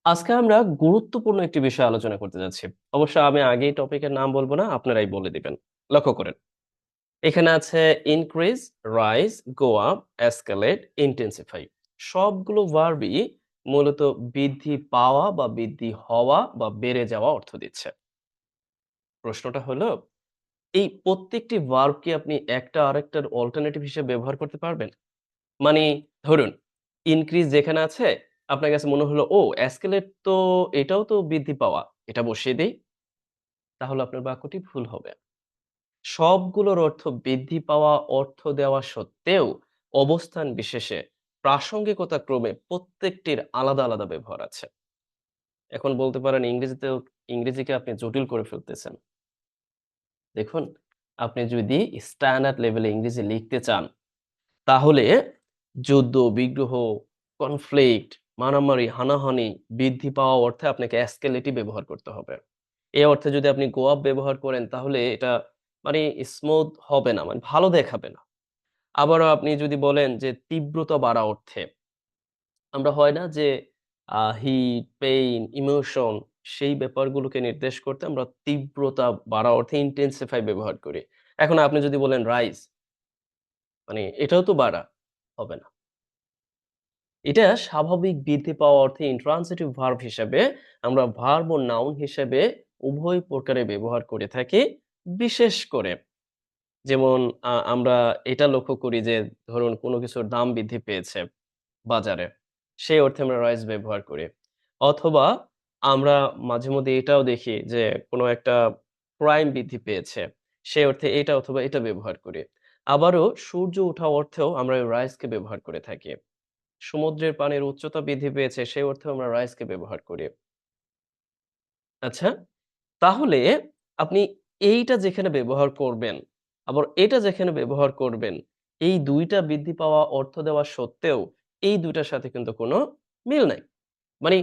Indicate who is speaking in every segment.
Speaker 1: আজকে আমরা গুরুত্বপূর্ণ একটি বিষয় আলোচনা করতে যাচ্ছি। অবশ্য আমি আগেই টপিকের নাম বলবো না, আপনারাই বলে দিবেন। লক্ষ্য করেন, এখানে আছে increase, rise, go up, escalate, intensify. সবগুলো ভার্বই মূলত বৃদ্ধি পাওয়া বা বৃদ্ধি হওয়া বা বেড়ে যাওয়া অর্থ দিচ্ছে। প্রশ্নটা হলো, এই প্রত্যেকটি ভার্ব কি আপনি একটা আরেকটার অল্টারনেটিভ হিসেবে ব্যবহার করতে পারবেন? মানে ধরুন, ইনক্রিজ যেখানে আছে, আপনার কাছে মনে হলো, ও এসকেলেট তো এটাও তো বৃদ্ধি পাওয়া। এটা বসিয়ে দেই, তাহলে আপনার বাক্যটি ভুল হবে। সবগুলোর অর্থ বৃদ্ধি পাওয়া অর্থ দেওয়া সত্ত্বেও অবস্থান বিশেষে প্রাসঙ্গিকতা ক্রমে প্রত্যেকটির আলাদা, আলাদা ব্যবহার আছে। এখন বলতে পারেন ইংরেজিকে আপনি জটিল করে ফেলতেছেন। দেখুন, আপনি যদি স্ট্যান্ডার্ড লেভেলে ইংরেজি লিখতে চান, তাহলে যুদ্ধ, বিগ্রহ, কনফ্লিক্ট, মারামারি, হানাহানি, বৃদ্ধি পাওয়া অর্থে আপনাকে এসকেলেটই ব্যবহার করতে হবে। এই অর্থে যদি আপনি গো আপ ব্যবহার করেন, তাহলে এটা মানে স্মুথ হবে না, মানে ভালো দেখাবে না। আবারও আপনি যদি বলেন যে তীব্রতা বাড়া অর্থে, আমরা হয় না যে হিট, পেইন, ইমোশন, সেই ব্যাপারগুলোকে নির্দেশ করতে আমরা তীব্রতা বাড়া অর্থে ইনটেনসিফাই ব্যবহার করি। এখন আপনি যদি বলেন রাইজ, মানে এটাও তো বাড়া, হবে না। এটা স্বাভাবিক বৃদ্ধি পাওয়া অর্থে ইন্ট্রান্সিটিভ ভার্ব হিসেবে আমরা ভার্ব ও নাউন হিসেবে উভয় প্রকারে ব্যবহার করে থাকি। বিশেষ করে যেমন আমরা এটা লক্ষ্য করি যে ধরুন কোনো কিছুর দাম বৃদ্ধি পেয়েছে বাজারে, সেই অর্থে আমরা রাইজ ব্যবহার করি। অথবা আমরা মাঝে মধ্যে এটাও দেখি যে কোনো একটা ক্রাইম বৃদ্ধি পেয়েছে, সেই অর্থে এটা অথবা এটা ব্যবহার করি। আবারও সূর্য ওঠা অর্থেও আমরা রাইজকে ব্যবহার করে থাকি। সমুদ্রের পানির উচ্চতা বৃদ্ধি পেয়েছে, সেই অর্থেও আমরা রাইজ কে ব্যবহার করি। আচ্ছা, তাহলে আপনি এইটা যেখানে ব্যবহার করবেন, আবার এটা যেখানে ব্যবহার করবেন, এই ২ টা বৃদ্ধি পাওয়া অর্থ দেওয়া সত্ত্বেও এই ২ টার সাথে কিন্তু কোনো মিল নাই। মানে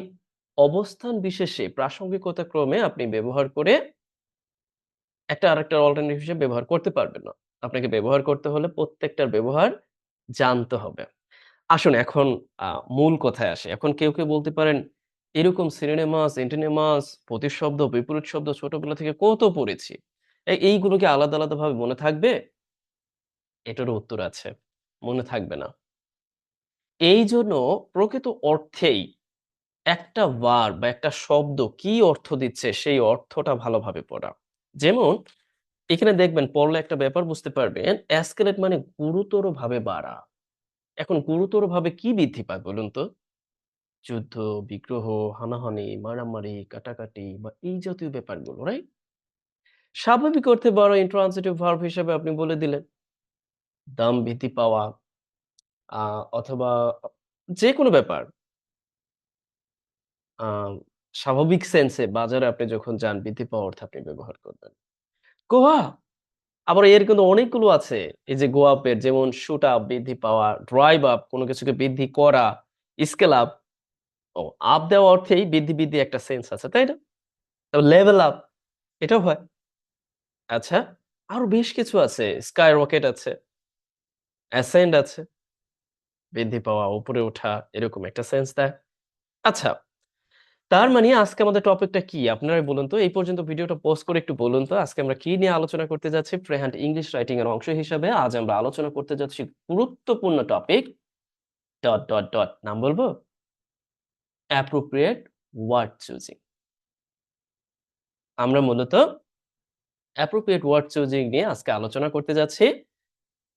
Speaker 1: অবস্থান বিশেষে প্রাসঙ্গিকতা ক্রমে আপনি ব্যবহার করে একটা আরেকটার অল্টারনেটিভ হিসেবে ব্যবহার করতে পারবেন না। আপনাকে ব্যবহার করতে হলে প্রত্যেকটার ব্যবহার জানতে হবে। আসুন এখন আ মূল কথায় আসি। এখন কেউ বলতে পারেন, এরকম সিনোনিমাস, এন্টোনিমাস, প্রতিশব্দ, বিপরীত শব্দ ছোটবেলা থেকে কত পড়েছি। এইগুলো কি আলাদা, আলাদাভাবে মনে থাকবে? এটারও উত্তর আছে। মনে থাকবে না। এইজন্য প্রকৃত অর্থেই একটা ভার্ব বা একটা শব্দ কি অর্থ দিচ্ছে সেই অর্থটা ভালোভাবে পড়া। যেমন এখানে দেখবেন, পড়লে একটা ব্যাপার বুঝতে পারবেন, এসকেলেট মানে গুরুতরভাবে বাড়া। এখন গুরুতরভাবে কি বৃদ্ধি পায় বলুন তো? যুদ্ধ, বিগ্রহ, হানাহানি, মারামারি, কাটাকাটি বা এই জাতীয় ব্যাপারগুলো, রাইট? স্বাভাবিক অর্থে বড় ইন্ট্রান্সিটিভ ভার্ব হিসেবে আপনি বলে দিলেন। দাম বৃদ্ধি পাওয়া আ অথবা যেকোনো ব্যাপার আ স্বাভাবিক সেন্সে বাজারে আপনি যখন যান, বৃদ্ধি পাওয়া অর্থে আপনি ব্যবহার করবেন। গোয়া, আবার এর কিন্তু অনেকগুলো আছে। এই যে গো আপ এর যেমন শুট আপ বৃদ্ধি পাওয়া, ড্রাইভ আপ কোন কিছুকে বৃদ্ধি করা, স্কেল আপ, ও আপ দেওয়া অর্থেই বৃদ্ধি একটা সেন্স আছে, তাই না? তারপর লেভেল আপ, এটাও হয়। আচ্ছা, আরো বেশ কিছু আছে। স্কাই রকেট আছে, অ্যাসেন্ড আছে, বৃদ্ধি পাওয়া, উপরে ওঠা, এরকম একটা সেন্স দেয়। আচ্ছা, তার মানে আজকে আমাদের টপিকটা কি? আপনারাই বলুন তো। এই পর্যন্ত ভিডিওটা পজ করে একটু বলুন তো আজকে আমরা কি নিয়ে আলোচনা করতে যাচ্ছি? ফ্রিহ্যান্ড ইংলিশ রাইটিং এর অংশ হিসাবে আজ আমরা আলোচনা করতে যাচ্ছি গুরুত্বপূর্ণ টপিক নাম বলবো? Appropriate word choosing. আমরা মূলত অ্যাপ্রোপ্রিয়েট ওয়ার্ড চুজিং নিয়ে আজকে আলোচনা করতে যাচ্ছি।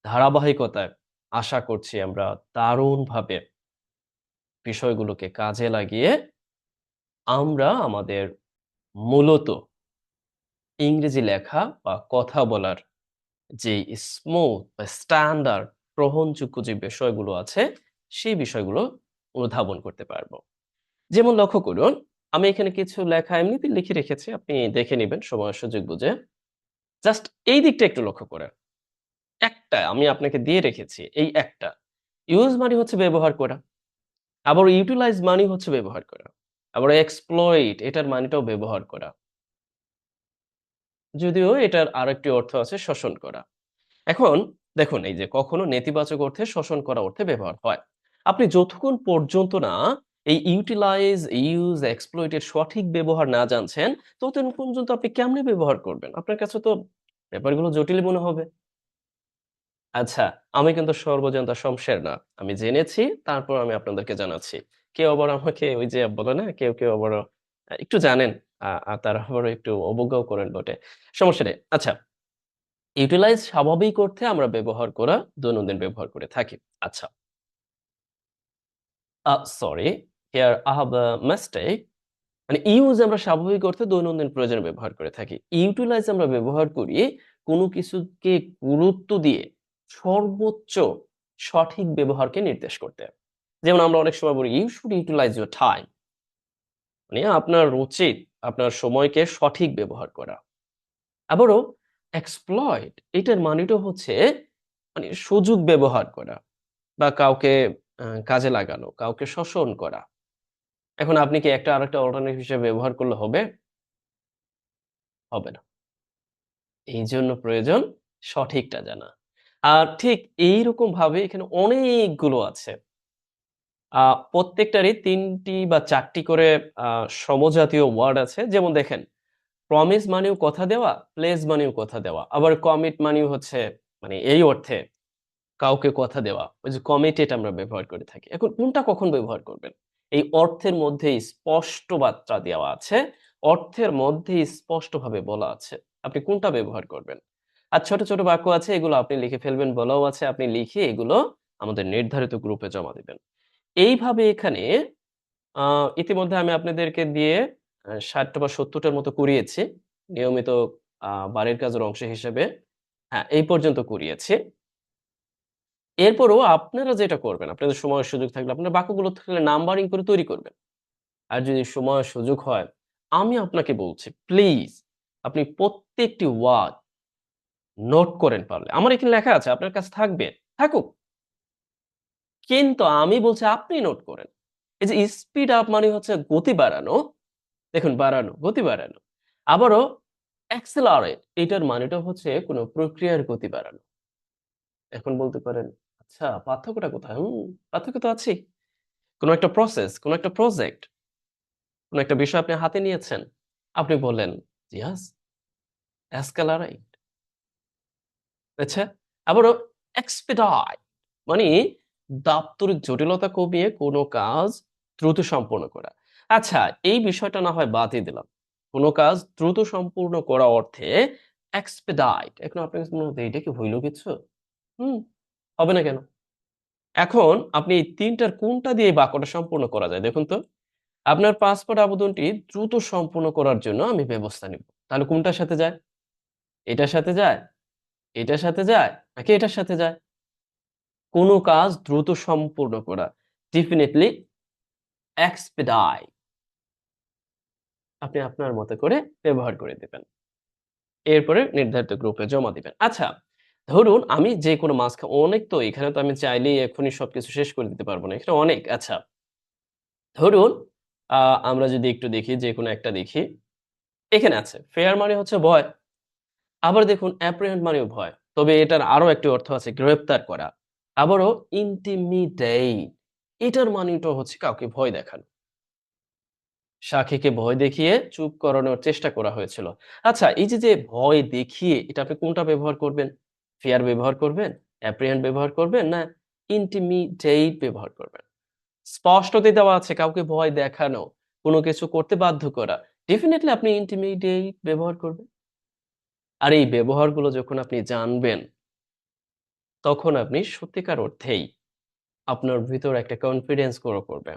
Speaker 1: ধারাবাহিকতায় আশা করছি আমরা দারুণভাবে বিষয়গুলোকে কাজে লাগিয়ে আমরা আমাদের মূলত ইংরেজি লেখা বা কথা বলার যে স্মুথ বা স্ট্যান্ডার্ড গ্রহণযোগ্য যে বিষয়গুলো আছে, সেই বিষয়গুলো অনুধাবন করতে পারবো। যেমন লক্ষ্য করুন, আমি এখানে কিছু লেখা এমনিতেই লিখে রেখেছি। আপনি দেখে নিবেন সময় সুযোগ বুঝে। জাস্ট এই দিকটা একটু লক্ষ্য করেন। একটা আমি আপনাকে দিয়ে রেখেছি, এই একটা। ইউজ মানে হচ্ছে ব্যবহার করা। আবার ইউটিলাইজ মানে হচ্ছে ব্যবহার করা। আবার এক্সপ্লয়েট এটার মানেটাও ব্যবহার করা। যদিও এটার আরেকটি অর্থ আছে শোষণ করা। এখন দেখুন, এই যে কখনো নেতিবাচক অর্থে শোষণ করা অর্থে ব্যবহার হয়। আপনি যতক্ষণ পর্যন্ত না এই ইউটিলাইজ, ইউজ, এক্সপ্লয়েট এর সঠিক ব্যবহার না জানছেন, ততদিন পর্যন্ত আপনি কেমনে ব্যবহার করবেন? আপনার কাছে তো ব্যাপারগুলো জটিলই মনে হবে। আচ্ছা, আমি কিন্তু সর্বজান্তা শমশের না। আমি জেনেছি, তারপর আমি আপনাদেরকে জানাচ্ছি। কেউ আবার আমাকে ওই যে বলে না, কেউ আবারও একটু জানেন, তারা আবারও একটু অবজ্ঞাও করেন বটে। সমস্যা নেই। আচ্ছা, ইউটিলাইজ স্বাভাবিক অর্থে আমরা ব্যবহার করা, দৈনন্দিন ব্যবহার করে থাকি। আচ্ছা, sorry, here I have a mistake. মানে ইউজ আমরা স্বাভাবিক অর্থে দৈনন্দিন প্রয়োজনে ব্যবহার করে থাকি। ইউটিলাইজ আমরা ব্যবহার করি কোনো কিছুকে গুরুত্ব দিয়ে সর্বোচ্চ সঠিক ব্যবহারকে নির্দেশ করতে। যেমন আমরা অনেক সময় বলি, "You should utilize your time." মানে আপনার উচিত আপনার সময়কে সঠিক ব্যবহার করা। আবারও exploit এটার মানেটা হচ্ছে মানে সুযোগ ব্যবহার করা বা কাউকে কাজে লাগানো, কাউকে শোষণ করা। এখন আপনি কি একটা আরেকটা অল্টারনেটিভ হিসেবে ব্যবহার করলে হবে? হবে না। এইজন্য প্রয়োজন সঠিকটা জানা। আর ঠিক এইরকমভাবে এখানে অনেকগুলো আছে। আ প্রত্যেকটারই ৩ টি বা ৪ টি করে আ সমজাতীয় ওয়ার্ড আছে। যেমন দেখেন, প্রমিস মানেও কথা দেওয়া, প্লেজ মানেও কথা দেওয়া। আবার কমিট মানেও হচ্ছে মানে এই অর্থে কাউকে কথা দেওয়া। ওই যে কমিটেড আমরা ব্যবহার করে থাকি। এখন কোনটা কখন ব্যবহার করবেন? এই অর্থের মধ্যেই স্পষ্ট বার্তা দেওয়া আছে। অর্থের মধ্যেই স্পষ্টভাবে বলা আছে। আপনি কোনটা ব্যবহার করবেন? আর ছোট ছোট বাক্য আছে, এগুলো আপনি লিখে ফেলবেন বলাও আছে। আপনি লিখে এগুলো আমাদের নির্ধারিত গ্রুপে জমা দিবেন। এইভাবে এখানে আ ইতিমধ্যে আমি আপনাদেরকে দিয়ে ৬০ টা বা ৭০ টার মতো করিয়েছি। নিয়মিত বাড়ির কাজের অংশ হিসেবে। হ্যাঁ, এই পর্যন্ত করিয়েছি। এরপরও আপনারা যেটা করবেন, আপনাদের সময় সুযোগ থাকলে আপনার বাক্যগুলো থাকলে নাম্বারিং করে তৈরি করবেন। আর যদি সময় সুযোগ হয়, আমি আপনাকে বলছি প্লিজ আপনি প্রত্যেকটি ওয়ার্ড নোট করেন পারলে। আমার এখানে লেখা আছে, আপনার কাছে থাকবে। থাকুক। কিন্তু আমি বলছি আপনি নোট করেন। এই যে স্পিড আপ মানে হচ্ছে গতি বাড়ানো। দেখুন বাড়ানো, গতি বাড়ানো। আবারও অ্যাক্সেলারেট এটার মানেটা হচ্ছে কোন প্রক্রিয়ার গতি বাড়ানো। এখন বলতে পারেন, আচ্ছা পার্থক্যটা কোথায়? পার্থক্য তো আছেই। কোন একটা প্রসেস, কোন একটা প্রজেক্ট, কোন একটা বিষয় আপনি হাতে নিয়েছেন। আপনি বললেন, "ইয়েস, এসক্যালারেট।" আচ্ছা? আবারও এক্সপেডিট মানে দাপ্তরিক জটিলতা কমিয়ে কোন কাজ দ্রুত সম্পন্ন করা। আচ্ছা, এই বিষয়টা না হয় বাদই দিলাম। কোন কাজ দ্রুত সম্পূর্ণ করা অর্থে এক্সপেডিট। এখন আপনার কাছে মনে হতো এইটা কি হইল কিছু? হুম, হবে না কেন? এখন আপনি এই ৩ টার কোনটা দিয়ে এই বাক্যটা সম্পূর্ণ করা যায় দেখুন তো? আপনার পাসপোর্ট আবেদনটি দ্রুত সম্পূর্ণ করার জন্য আমি ব্যবস্থা নিব। তাহলে কোনটার সাথে যায়? এটার সাথে যায়? এটার সাথে যায়? নাকি এটার সাথে যায়? কোন কাজ দ্রুত সম্পূর্ণ করা। ডেফিনিটলি expedite আপনি আপনার মতো করে ব্যবহার করে দিবেন। এরপরে নির্ধারিত গ্রুপে জমা দিবেন। আচ্ছা, ধরুন আমি যেকোনো অনেক তো এখানে তো আমি চাইলেই এখনই সবকিছু শেষ করে দিতে পারব না। এখানে অনেক। আচ্ছা, ধরুন আ আমরা যদি একটু দেখি যেকোনো একটা দেখি। এখানে আছে ফেয়ার মানে হচ্ছে ভয়। আবার দেখুন অ্যাপ্রিহেন্ড মানেও ভয়। তবে এটার আরো একটি অর্থ আছে গ্রেপ্তার করা। আবারও ইন্টিমিডেট এটার মানেটা হচ্ছে কাউকে ভয় দেখানো। সাক্ষীকে ভয় দেখিয়ে চুপ করানোর চেষ্টা করা হয়েছিল। আচ্ছা, এই যে ভয় দেখিয়ে এটা আপনি কোনটা ব্যবহার করবেন? ফিয়ার ব্যবহার করবেন? অ্যাপ্রিহেন্ড ব্যবহার করবেন? না ইন্টিমিডেট ব্যবহার করবেন? স্পষ্টতই দেওয়া আছে কাউকে ভয় দেখানো, কোনো কিছু করতে বাধ্য করা। ডেফিনিটলি আপনি ইন্টিমিডেট ব্যবহার করবেন। আর এই ব্যবহারগুলো যখন আপনি জানবেন, তখন আপনি সত্যিকার অর্থেই আপনার ভিতর একটা কনফিডেন্স গ্রো করবে।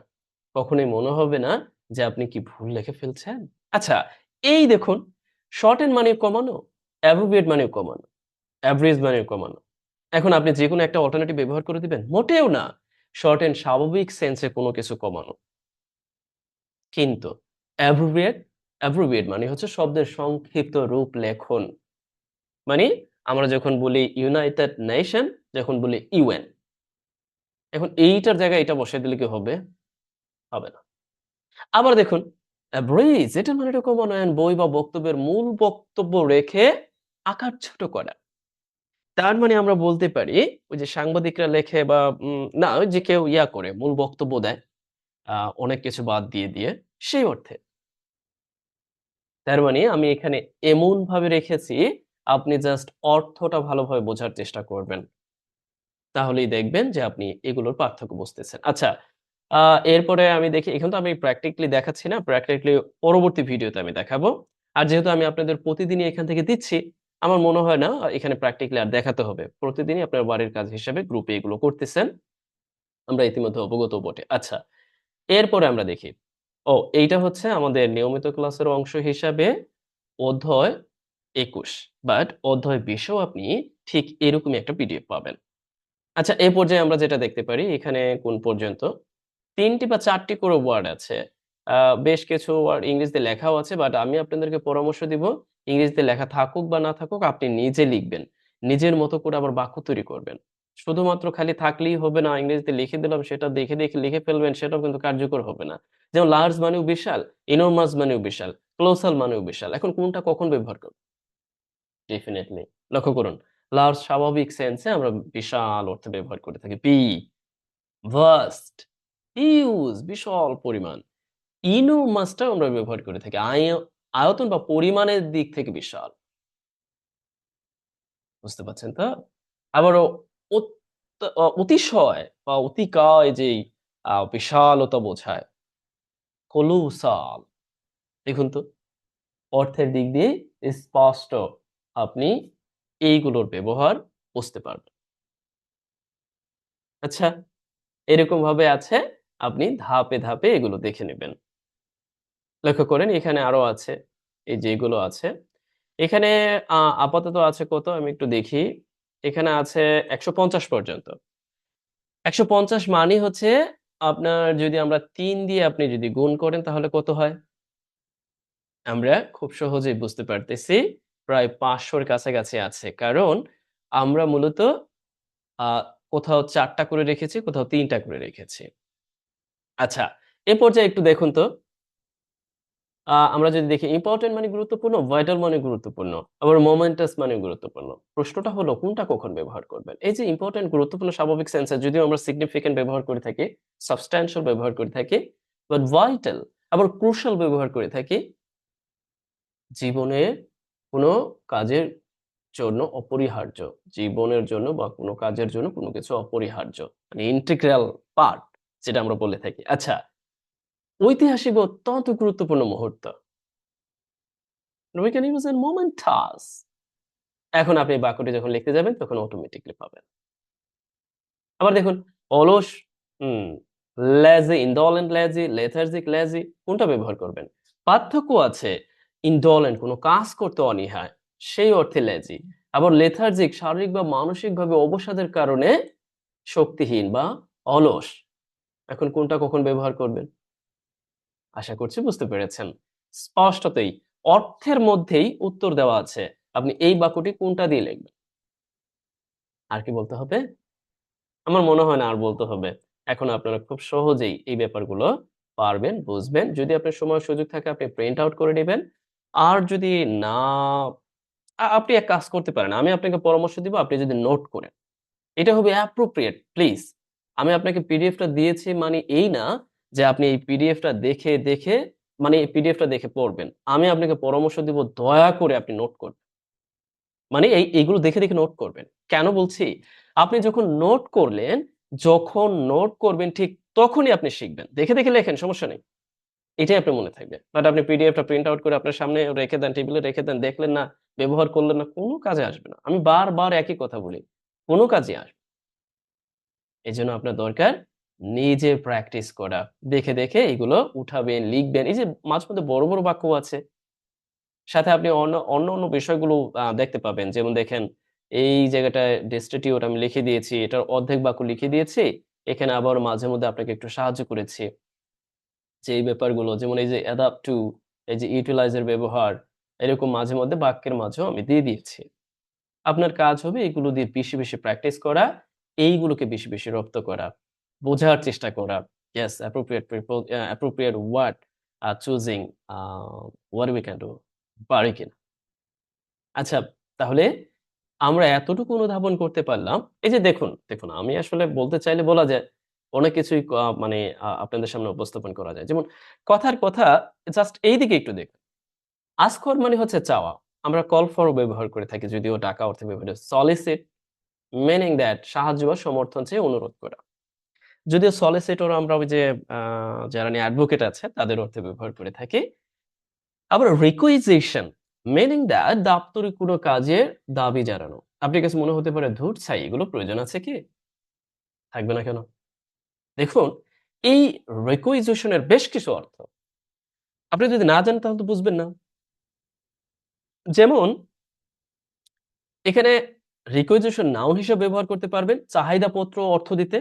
Speaker 1: কখনোই মনে হবে না যে আপনি কি ভুল লিখে ফেলছেন। আচ্ছা, এই দেখুন শর্টেন মানে কমানো, অ্যাব্রিভিয়েট মানেও কমানো, এভারেজ মানেও কমানো। এখন আপনি যেকোনো একটা অল্টারনেটিভ ব্যবহার করে দিবেন? মোটেও না। শর্টেন স্বাভাবিক সেন্সে কোনো কিছু কমানো। কিন্তু অ্যাব্রিভিয়েট মানে হচ্ছে শব্দের সংক্ষিপ্ত রূপ লেখন। মানে আমরা যখন বলি ইউনাইটেড নেশন, যখন বলি ইউএন। এখন এইটার জায়গায় এটা বসায় দিলে কি হবে? হবে না। আবার দেখুন, ব্রিজ এটার মানে এরকম নয়ন বই বা বক্তব্যের মূল বক্তব্য রেখে আকার ছোট করা। তার মানে আমরা বলতে পারি ওই যে সাংবাদিকরা লেখে বা না ওই যে কেউ করে মূল বক্তব্য দেয়। অনেক কিছু বাদ দিয়ে সেই অর্থে। তার মানে আমি এখানে এমনভাবে রেখেছি, আপনি জাস্ট অর্থটা ভালোভাবে বোঝার চেষ্টা করবেন। তাহলেই দেখবেন যে আপনি এগুলোর পার্থক্য বুঝতেছেন। আচ্ছা, আ এরপরে আমি দেখি এখানে তো আমি প্র্যাকটিক্যালি দেখাচ্ছি না। প্র্যাকটিক্যালি পরবর্তী ভিডিওতে আমি দেখাবো। আর যেহেতু আমি আপনাদের প্রতিদিনই এখান থেকে দিচ্ছি, আমার মনে হয় না এখানে প্র্যাকটিক্যালি আর দেখাতে হবে। প্রতিদিনই আপনার বাড়ির কাজ হিসেবে গ্রুপে এগুলো করতেছেন। আমরা ইতিমধ্যে অবগতও বটে। আচ্ছা, এরপরে আমরা দেখি। এইটা হচ্ছে আমাদের নিয়মিত ক্লাসের অংশ হিসাবে অধ্যায় ২১ বাট অধ্যায় ২০ এও আপনি ঠিক এরকমই একটা পিডিএফ পাবেন। আচ্ছা, এই পর্যায়ে আমরা যেটা দেখতে পারি এখানে কোন পর্যন্ত ৩ টি বা ৪ টি করে ওয়ার্ড আছে। আ বেশ কিছু ওয়ার্ড ইংরেজিতে লেখাও আছে বাট আমি আপনাদেরকে পরামর্শ দিব, ইংরেজিতে লেখা থাকুক বা না থাকুক আপনি নিজে লিখবেন। নিজের মতো করে আবার বাক্য তৈরি করবেন। শুধুমাত্র খালি থাকলেই হবে না, ইংরেজিতে লিখে দিলাম সেটা দেখে লিখে ফেলবেন সেটাও কিন্তু কার্যকর হবে না। যেমন লার্জ মানেও বিশাল, enormous মানেও বিশাল, colossal মানেও বিশাল। এখন কোনটা কখন ব্যবহার করব? ডেফিনিটলি। লক্ষ্য করুন, লার্জ স্বাভাবিক সেন্স এ আমরা বিশাল অর্থে ব্যবহার করে থাকি। বিগ, ভাস্ট, হিউজ বিশাল পরিমাণ। enormous টাও আমরা ব্যবহার করে থাকি। আয়তন বা পরিমাণের দিক থেকে বিশাল। বুঝতে পারছেন তো? আবারও অত অতিশয় বা অতিকায় যেই বিশালতা বোঝায়, কলোসাল। দেখুন তো অর্থের দিক দিয়ে স্পষ্ট আপনি এইগুলোর ব্যবহার বুঝতে পারবেন। আচ্ছা, এরকমভাবে আছে, আপনি ধাপে এগুলো দেখে নিবেন। লক্ষ্য করেন এখানে আরো আছে। এই যে এগুলো আছে। এখানে আপাতত আছে কত আমি একটু দেখি। এখানে আছে ১৫০ পর্যন্ত। ১৫০ মানেই হচ্ছে আপনার যদি আমরা ৩ দিয়ে আপনি যদি গুণ করেন তাহলে কত হয়? আমরা খুব সহজেই বুঝতে পারতেছি প্রায় ৫০০ র কাছাকাছি আছে। কারণ আমরা মূলত আ কোথাও ৪ টা করে রেখেছি, কোথাও ৩ টা করে রেখেছি। আচ্ছা, এ পর্যায়ে একটু দেখুন তো আমরা যদি দেখি ইম্পোর্টেন্ট মানে গুরুত্বপূর্ণ, ভাইটাল মানে গুরুত্বপূর্ণ, আবার মোমেন্টাস মানে গুরুত্বপূর্ণ। প্রশ্নটা হলো কোনটা কখন ব্যবহার করবেন? এই যে ইম্পোর্টেন্ট গুরুত্বপূর্ণ স্বাভাবিক সেন্সে যদিও আমরা সিগনিফিক্যান্ট ব্যবহার করে থাকি, সাবস্ট্যানশিয়াল ব্যবহার করে থাকি, বাট ভাইটাল আবার ক্রুশাল ব্যবহার করে থাকি জীবনের কোনো কাজের জন্য অপরিহার্য। জীবনের জন্য বা কোনো কাজের জন্য কোনো কিছু অপরিহার্য। মানে ইন্টিগ্রাল পার্ট যেটা আমরা বলে থাকি। আচ্ছা, ঐতিহাসিক বা অত্যন্ত গুরুত্বপূর্ণ মুহূর্ত। We can use a momentous এখন আপনি বাক্যটি যখন লিখতে যাবেন তখন অটোমেটিক্যালি পাবেন। আবার দেখুন অলস, হুম, lazy, indolent lazy, lethargic lazy কোনটা ব্যবহার করবেন? পার্থক্য আছে। indolent কোন কাজ করতে অনীহা, সেই অর্থে লেজি। আবার lethargic শারীরিক বা মানসিকভাবে অবসাদের কারণে শক্তিহীন বা অলস। এখন কোনটা কখন ব্যবহার করবেন? আশা করছি বুঝতে পেরেছেন। স্পষ্টতই অর্থের মধ্যেই উত্তর দেওয়া আছে। আপনি এই বাক্যটি কোনটা দিয়ে লিখবেন? আর কি বলতে হবে? আমার মনে হয় না আর বলতে হবে। এখন আপনারা খুব সহজেই এই ব্যাপারগুলো পারবেন, বুঝবেন। যদি আপনার সময় সুযোগ থাকে আপনি প্রিন্ট আউট করে নিবেন। আর যদি না আপনি এক কাজ করতে পারেন। আমি আপনাকে পরামর্শ দিব আপনি যদি নোট করেন। এটা হবে অ্যাপ্রোপ্রিয়েট প্লিজ। আমি আপনাকে পিডিএফটা দিয়েছি মানে এই না যে আপনি এই পিডিএফটা দেখে মানে এই পিডিএফটা দেখে পড়বেন। আমি আপনাকে পরামর্শ দিব দয়া করে আপনি নোট করবেন। মানে এইগুলো দেখে নোট করবেন। কেন বলছি? আপনি যখন নোট করবেন ঠিক তখনই আপনি শিখবেন। দেখে লেখেন সমস্যা নেই। এটাই আপনার মনে থাকবে। বাট আপনি পিডিএফটা প্রিন্ট আউট করে আপনার সামনে রেখে দেন, টেবিলে রেখে দেন, দেখলেন না, ব্যবহার করলেন না, কোন কাজে আসবে না। আমি বারবার একই কথা বলি। কোন কাজে আসবে না। এজন্য আপনার দরকার নিজে প্র্যাকটিস করা। দেখে এগুলো উঠাবেন, লিখবেন। এই যে মাঝপথে বড় বাক্য আছে সাথে আপনি অন্য বিষয়গুলো দেখতে পাবেন। যেমন দেখেন, এই জায়গাটায় destitute আমি লিখে দিয়েছি। এটার অর্ধেক বাক্য লিখে দিয়েছি। এখানে আবার মাঝে মধ্যে আপনাকে একটু সাহায্য করেছি। যে এই ব্যাপারগুলো যেমন এই যে adapt to, এই যে utilize এর ব্যবহার, এরকম মাঝে মধ্যে বাক্যের মাঝেও আমি দিয়ে দিয়েছি। আপনার কাজ হবে এগুলো দিয়ে বেশি প্র্যাকটিস করা, এইগুলোকে বেশি রপ্ত করা, বোঝার চেষ্টা করা। Yes, appropriate people, appropriate word, choosing, a what we can do, পারি কিনা? আচ্ছা, তাহলে আমরা এতটুকু অনুধাবন করতে পারলাম। এই যে দেখুন আমি আসলে বলতে চাইলে বলা যায়। অনেক কিছুই মানে আপনাদের সামনে উপস্থাপন করা যায়। যেমন কথার কথা জাস্ট এইদিকে একটু দেখুন। ask for মানে হচ্ছে চাওয়া। আমরা call for ও ব্যবহার করে থাকি যদিও ডাকা অর্থে ব্যবহৃত। solicit meaning that সাহায্য বা সমর্থন চেয়ে অনুরোধ করা। যদিও solicitor আমরা ওই যে আ যারা নিয়ে অ্যাডভোকেট আছে তাদের অর্থে ব্যবহার করে থাকি। আবার requisition meaning that দাপ্তরিক কোনো কাজের দাবি জানানো। আপনার কাছে মনে হতে পারে ধুর ছাই এগুলো প্রয়োজন আছে কি? থাকবে না কেন? দেখুন এই requisition এর বেশ কিছু অর্থ। আপনি যদি না জানেন তাহলে তো বুঝবেন না। যেমন এখানে requisition নাউন হিসেবে ব্যবহার করতে পারবেন চাহিদাপত্র অর্থ দিতে।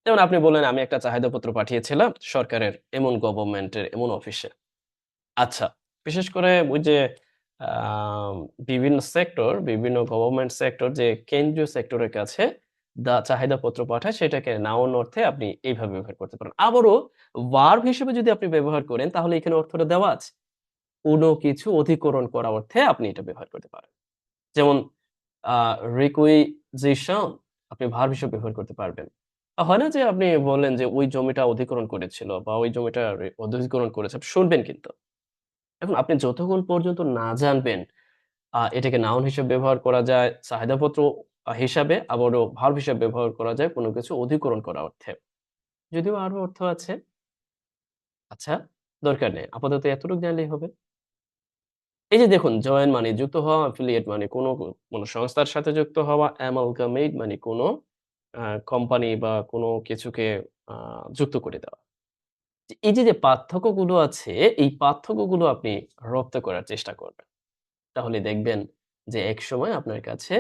Speaker 1: যেমন আপনি বললেন, "আমি একটা চাহিদাপত্র পাঠিয়েছিলাম সরকারের এমন গভর্নমেন্টের এমন অফিসে।" আচ্ছা, বিশেষ করে ওই যে আম বিভিন্ন সেক্টর, বিভিন্ন গভর্নমেন্ট সেক্টর যে কেন্দ্রীয় সেক্টরের কাছে চাহিদাপত্র পাঠায় সেটাকে নাউন অর্থে আপনি এইভাবে ব্যবহার করতে পারেন। আবারও ভার্ব হিসেবে যদি আপনি ব্যবহার করেন তাহলে এখানে অর্থটা দেওয়া আছে। কোন কিছু অধিকরণ করা অর্থে আপনি এটা ব্যবহার করতে পারেন। যেমন আ requisition আপনি ভার্ব হিসেবে ব্যবহার করতে পারবেন। হয় না যে আপনি বললেন যে ওই জমিটা অধিগ্রহণ করেছিল বা ওই জমিটা অধিগ্রহণ করেছে। আপনি শুনবেন কিন্তু। এখন আপনি যতক্ষণ পর্যন্ত না জানবেন এটাকে নাউন হিসেবে ব্যবহার করা যায় চাহিদাপত্র হিসাবে, আবারও ভার্ব হিসাবে ব্যবহার করা যায় কোন কিছু অধিকরণ করা অর্থে। যদিও আরো অর্থ আছে। আচ্ছা, দরকার নেই। আপাতত এতটুকু জানলেই হবে। এই যে দেখুন জয়েন মানে যুক্ত হওয়া, অ্যাফিলিয়েট মানে কোন সংস্থার সাথে যুক্ত হওয়া, অ্যামালগামেট মানে কোন কোম্পানি বা কোন কিছুকে আ যুক্ত করে দেওয়া। এই যে পার্থক্যগুলো আছে, এই পার্থক্যগুলো আপনি রপ্ত করার চেষ্টা করবেন। তাহলে দেখবেন যে একসময় আপনার কাছে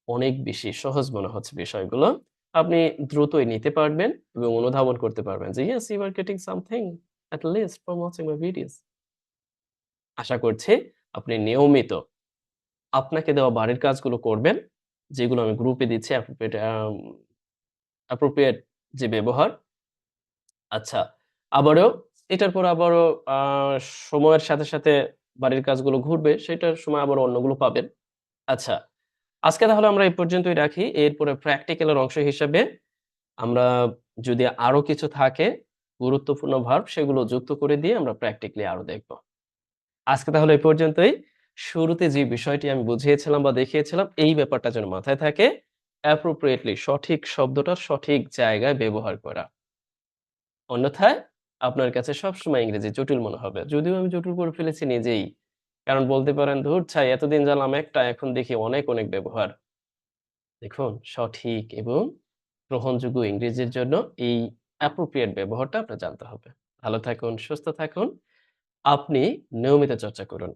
Speaker 1: অনেক বেশি সহজ মনে হচ্ছে বিষয়গুলো। আপনি দ্রুতই নিতে পারবেন এবং অনুধাবন করতে পারবেন যে, "Yes, you are getting something at least from watching my videos." আশা করছি আপনি নিয়মিত আপনাকে দেওয়া বাড়ির কাজগুলো করবেন। যেগুলো আমি গ্রুপে দিচ্ছি appropriate যে ব্যবহার। আচ্ছা, আবারও এটার পর আবারও আ সময়ের সাথে, সাথে বাড়ির কাজগুলো ঘুরবে, সেটার সময় আবার অন্যগুলো পাবেন। আচ্ছা, আজকে তাহলে আমরা এই পর্যন্তই রাখি। এরপরে প্র্যাকটিক্যাল এর অংশ হিসেবে আমরা যদি আরো কিছু থাকে গুরুত্বপূর্ণ ভার্ব সেগুলো যুক্ত করে দিয়ে আমরা প্র্যাকটিক্যালি আরো দেখব। আজকে তাহলে এই পর্যন্তই। শুরুতে যে বিষয়টি আমি বুঝিয়েছিলাম বা দেখিয়েছিলাম এই ব্যাপারটা যেন মাথায় থাকে। appropriately সঠিক শব্দটা সঠিক জায়গায় ব্যবহার করা। অন্যথায় আপনার কাছে সবসময় ইংরেজি জটিল মনে হবে। যদিও আমি জটিল করে ফেলেছি নিজেই। কারণ বলতে পারেন, "ধুর ছাই এতদিন জানলাম একটা, এখন দেখি অনেক, অনেক ব্যবহার।" দেখুন সঠিক এবং গ্রহণযোগ্য ইংরেজির জন্য এই appropriate ব্যবহারটা আপনার জানতে হবে। ভালো থাকুন, সুস্থ থাকুন। আপনি নিয়মিত চর্চা করুন।